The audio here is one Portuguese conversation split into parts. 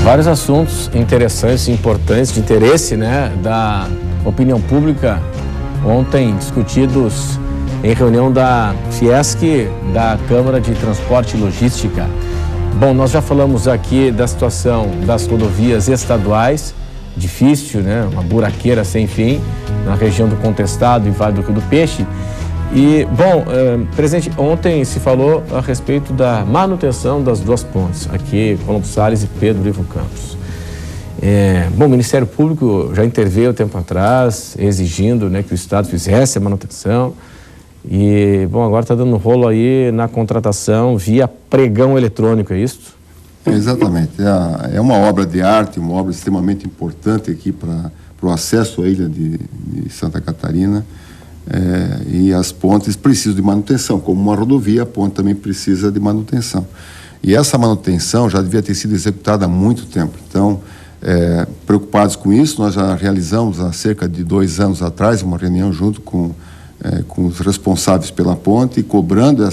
Vários assuntos interessantes e importantes, de interesse, né, da opinião pública, ontem discutidos em reunião da Fiesc, da Câmara de Transporte e Logística. Bom, nós já falamos aqui da situação das rodovias estaduais, difícil, né, uma buraqueira sem fim, na região do Contestado e Vale do Rio do Peixe. E, bom, presidente, ontem se falou a respeito da manutenção das duas pontes, aqui, Colombo Salles e Pedro Ivo Campos. Bom, o Ministério Público já interveio tempo atrás, exigindo, né, que o Estado fizesse a manutenção. E, bom, agora está dando rolo aí na contratação via pregão eletrônico, é isso? Exatamente. É uma obra de arte, uma obra extremamente importante aqui para o acesso à ilha de Santa Catarina. E as pontes precisam de manutenção, como uma rodovia, a ponte também precisa de manutenção. E essa manutenção já devia ter sido executada há muito tempo. Então, preocupados com isso, nós já realizamos há cerca de 2 anos atrás uma reunião junto com os responsáveis pela ponte, cobrando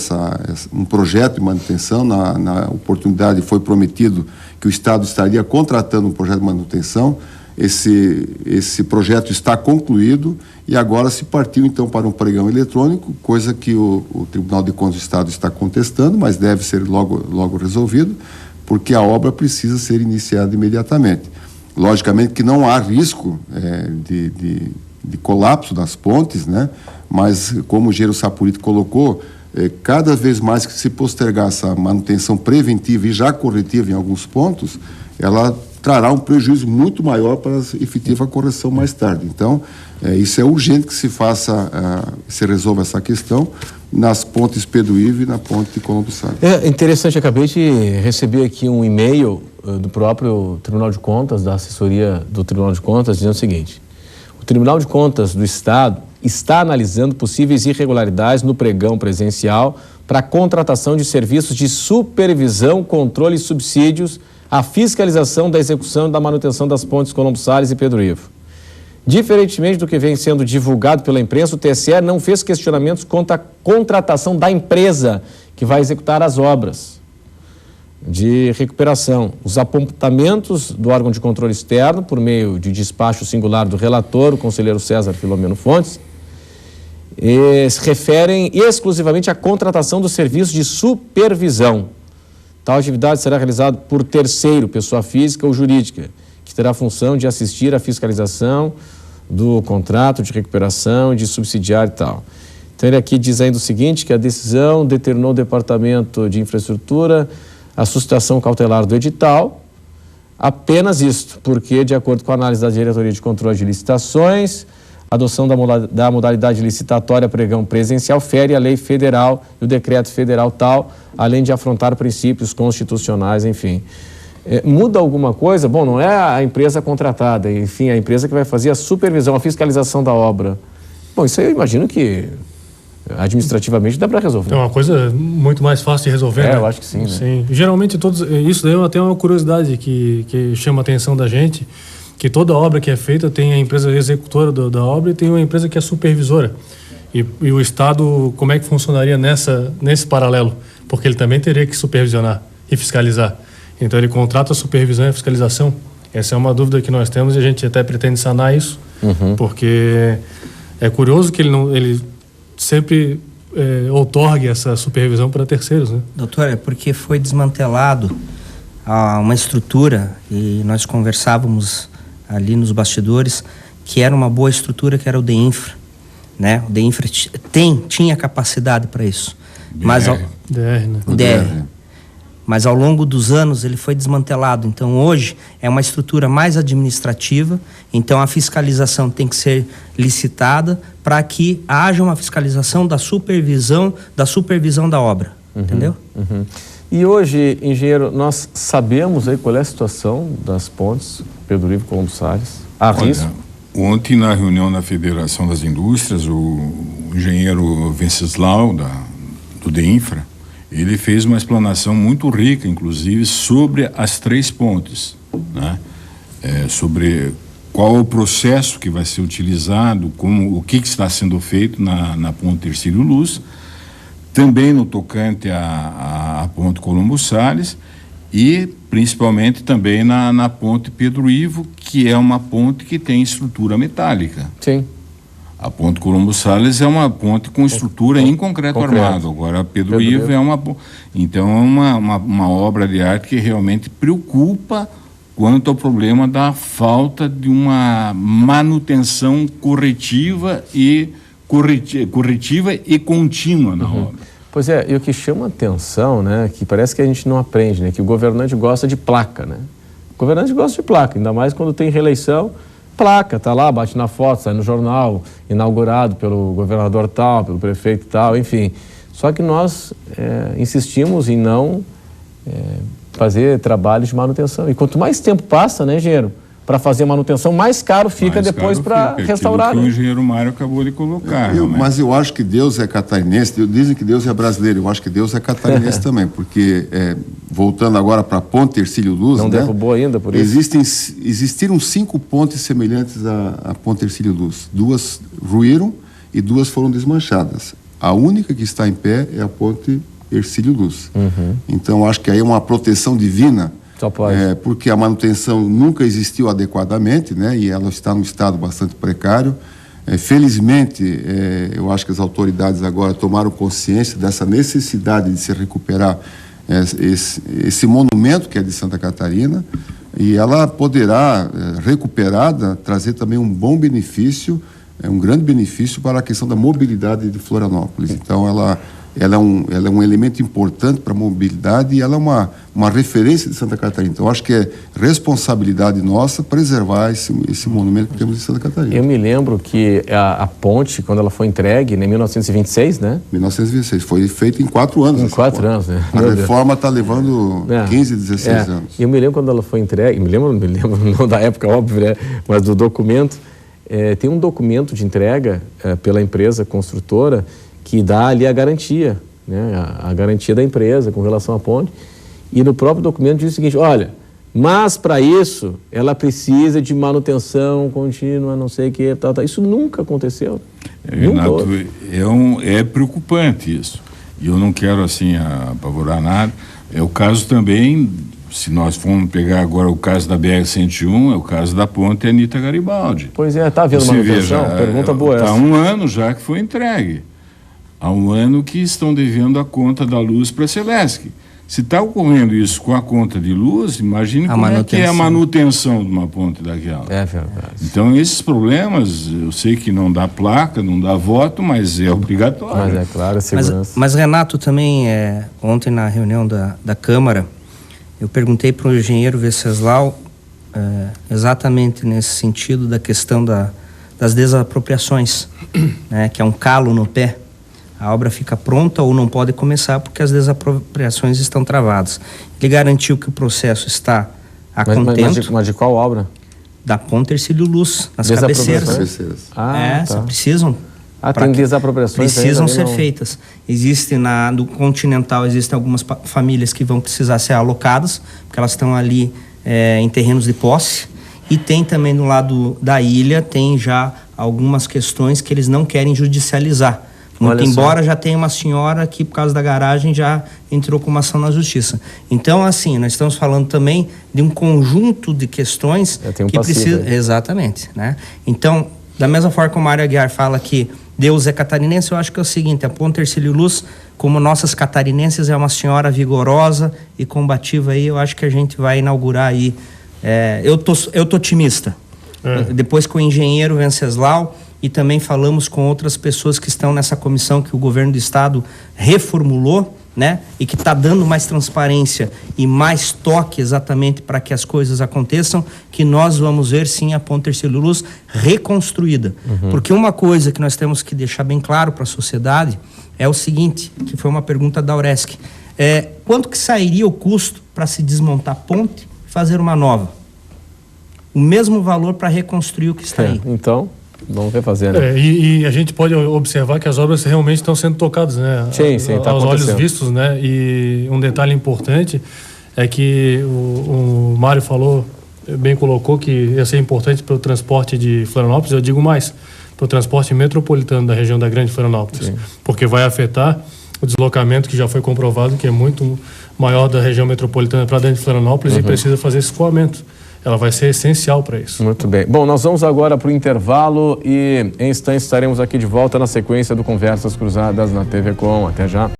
um projeto de manutenção. Na oportunidade foi prometido que o Estado estaria contratando um projeto de manutenção. Esse projeto está concluído e agora se partiu então para um pregão eletrônico, coisa que o Tribunal de Contas do Estado está contestando, mas deve ser logo resolvido, porque a obra precisa ser iniciada imediatamente. Logicamente que não há risco de colapso das pontes, né? Mas como o engenheiro Sapurito colocou, cada vez mais que se postergar essa manutenção preventiva e já corretiva em alguns pontos, ela trará um prejuízo muito maior para a efetiva correção mais tarde. Então, isso é urgente que se se resolva essa questão nas pontes Pedro Ivo e na ponte de Colombo Salles. É interessante, acabei de receber aqui um e-mail do próprio Tribunal de Contas, da assessoria do Tribunal de Contas, dizendo o seguinte: o Tribunal de Contas do Estado está analisando possíveis irregularidades no pregão presencial para a contratação de serviços de supervisão, controle e subsídios à fiscalização da execução e da manutenção das pontes Colombo Salles e Pedro Ivo. Diferentemente do que vem sendo divulgado pela imprensa, o TSE não fez questionamentos quanto à contratação da empresa que vai executar as obras de recuperação. Os apontamentos do órgão de controle externo, por meio de despacho singular do relator, o conselheiro César Filomeno Fontes, se referem exclusivamente à contratação dos serviços de supervisão. Tal atividade será realizada por terceiro, pessoa física ou jurídica, que terá a função de assistir à fiscalização do contrato de recuperação, de subsidiar e tal. Então ele aqui diz ainda o seguinte, que a decisão determinou o Departamento de Infraestrutura a sustentação cautelar do edital, apenas isto, porque, de acordo com a análise da Diretoria de Controle de Licitações, a adoção da modalidade licitatória pregão presencial fere a lei federal e o decreto federal tal, além de afrontar princípios constitucionais, enfim. Muda alguma coisa? Bom, não é a empresa contratada, enfim, a empresa que vai fazer a supervisão, a fiscalização da obra. Bom, isso aí eu imagino que administrativamente dá para resolver. É uma coisa muito mais fácil de resolver, né? Eu acho que sim, né? Sim. Geralmente isso daí é até uma curiosidade que chama a atenção da gente, que toda obra que é feita tem a empresa executora da obra e tem uma empresa que é supervisora. E o Estado, como é que funcionaria nesse paralelo? Porque ele também teria que supervisionar e fiscalizar. Então ele contrata a supervisão e a fiscalização. Essa é uma dúvida que nós temos e a gente até pretende sanar isso, porque é curioso que ele sempre outorgue essa supervisão para terceiros, né? Doutor, é porque foi desmantelado uma estrutura e nós conversávamos ali nos bastidores que era uma boa estrutura, que era o DEINFRA, né? O DEINFRA tinha capacidade para isso. Mas DR, né? DR. Mas ao longo dos anos ele foi desmantelado. Então hoje é uma estrutura mais administrativa, então a fiscalização tem que ser licitada para que haja uma fiscalização da supervisão da obra, entendeu? E hoje, engenheiro, nós sabemos aí qual é a situação das pontes Pedro Ivo e Colombo Salles? Há risco? Ontem, na reunião da Federação das Indústrias, o engenheiro Venceslau, do DEINFRA, ele fez uma explanação muito rica, inclusive, sobre as 3 pontes, né? Sobre qual o processo que vai ser utilizado, o que está sendo feito na ponte Hercílio Luz, também no tocante à ponte Colombo Salles, E principalmente também na ponte Pedro Ivo, que é uma ponte que tem estrutura metálica. Sim. A ponte Colombo Salles é uma ponte com estrutura em concreto armado. Agora a Pedro Ivo é então é uma obra de arte que realmente preocupa quanto ao problema da falta de uma manutenção corretiva e contínua na obra. Pois é, e o que chama atenção, né, que parece que a gente não aprende, né, que o governante gosta de placa, né? O governante gosta de placa, ainda mais quando tem reeleição, placa, tá lá, bate na foto, sai no jornal, inaugurado pelo governador tal, pelo prefeito tal, enfim. Só que nós insistimos em não fazer trabalhos de manutenção. E quanto mais tempo passa, né, engenheiro, para fazer manutenção, mais caro fica depois para restaurar. Que o engenheiro Mário acabou de colocar. Mas eu acho que Deus é catarinense, dizem que Deus é brasileiro, eu acho que Deus é catarinense também, porque, voltando agora para a ponte Hercílio Luz... Não derrubou ainda, por isso? Existiram 5 pontes semelhantes à ponte Hercílio Luz. 2 ruíram e 2 foram desmanchadas. A única que está em pé é a ponte Hercílio Luz. Então, acho que aí é uma proteção divina, só pode. Porque a manutenção nunca existiu adequadamente, né? E ela está num estado bastante precário. Felizmente, eu acho que as autoridades agora tomaram consciência dessa necessidade de se recuperar esse monumento que é de Santa Catarina, e ela poderá, recuperada, trazer também um bom benefício, um grande benefício para a questão da mobilidade de Florianópolis. Então, ela é um elemento importante para a mobilidade e ela é uma referência de Santa Catarina. Então, acho que é responsabilidade nossa preservar esse monumento que temos em Santa Catarina. Eu me lembro que a ponte, quando ela foi entregue, em 1926, né? 1926. Foi feita em 4 anos. Em 4 anos, né? A reforma está levando 15, 16 anos. Eu me lembro quando ela foi entregue, me lembro não da época, óbvio, né? Mas do documento. Tem um documento de entrega pela empresa construtora que dá ali a garantia, né? A garantia da empresa com relação à ponte. E no próprio documento diz o seguinte: olha, mas para isso ela precisa de manutenção contínua, não sei o que, tal. Isso nunca aconteceu. Renato, é preocupante isso. E eu não quero assim apavorar nada. É o caso também, se nós formos pegar agora o caso da BR-101, é o caso da ponte Anita Garibaldi. Pois é, está havendo manutenção? Pergunta boa essa. Há 1 ano já que foi entregue. Há 1 ano que estão devendo a conta da luz para a Celesc. Se está ocorrendo isso com a conta de luz, imagine como é que é a manutenção de uma ponte daquela. É verdade. Então, esses problemas, eu sei que não dá placa, não dá voto, mas é obrigatório. Mas é claro, a segurança. Mas Renato, também, ontem na reunião da Câmara, eu perguntei para o engenheiro Venceslau exatamente nesse sentido da questão das desapropriações, né, que é um calo no pé. A obra fica pronta ou não pode começar porque as desapropriações estão travadas. Ele garantiu que o processo está a contento. Mas de qual obra? Da ponte Hercílio Luz, nas cabeceiras. Só precisam. Tem desapropriações. Precisam ser feitas. Existe do Continental, existem algumas famílias que vão precisar ser alocadas, porque elas estão ali em terrenos de posse. E tem também do lado da ilha, tem já algumas questões que eles não querem judicializar. Muito embora já tenha uma senhora que, por causa da garagem, já entrou com uma ação na justiça. Então, assim, nós estamos falando também de um conjunto de questões que precisa... Exatamente, né? Então, da mesma forma como a Mário Aguiar fala que Deus é catarinense, eu acho que é o seguinte: a ponte Hercílio Luz, como nossas catarinenses, é uma senhora vigorosa e combativa aí, eu acho que a gente vai inaugurar aí... Eu tô otimista. Depois com o engenheiro Venceslau, e também falamos com outras pessoas que estão nessa comissão que o governo do estado reformulou, né? E que está dando mais transparência e mais toque exatamente para que as coisas aconteçam, que nós vamos ver sim a ponte Hercílio Luz reconstruída. Porque uma coisa que nós temos que deixar bem claro para a sociedade é o seguinte, que foi uma pergunta da Auresc. Quanto que sairia o custo para se desmontar a ponte e fazer uma nova? O mesmo valor para reconstruir o que está aí. Então... vamos refazer, né? E a gente pode observar que as obras realmente estão sendo tocadas, né? Sim, tá aos olhos vistos, né? E um detalhe importante é que o Mário falou, bem colocou, que ia ser importante para o transporte de Florianópolis. Eu digo mais, para o transporte metropolitano da região da Grande Florianópolis. Sim. Porque vai afetar o deslocamento, que já foi comprovado que é muito maior da região metropolitana para dentro de Florianópolis e precisa fazer esse escoamento. Ela vai ser essencial para isso. Muito bem. Bom, nós vamos agora para o intervalo e em instantes estaremos aqui de volta na sequência do Conversas Cruzadas na TV Com. Até já.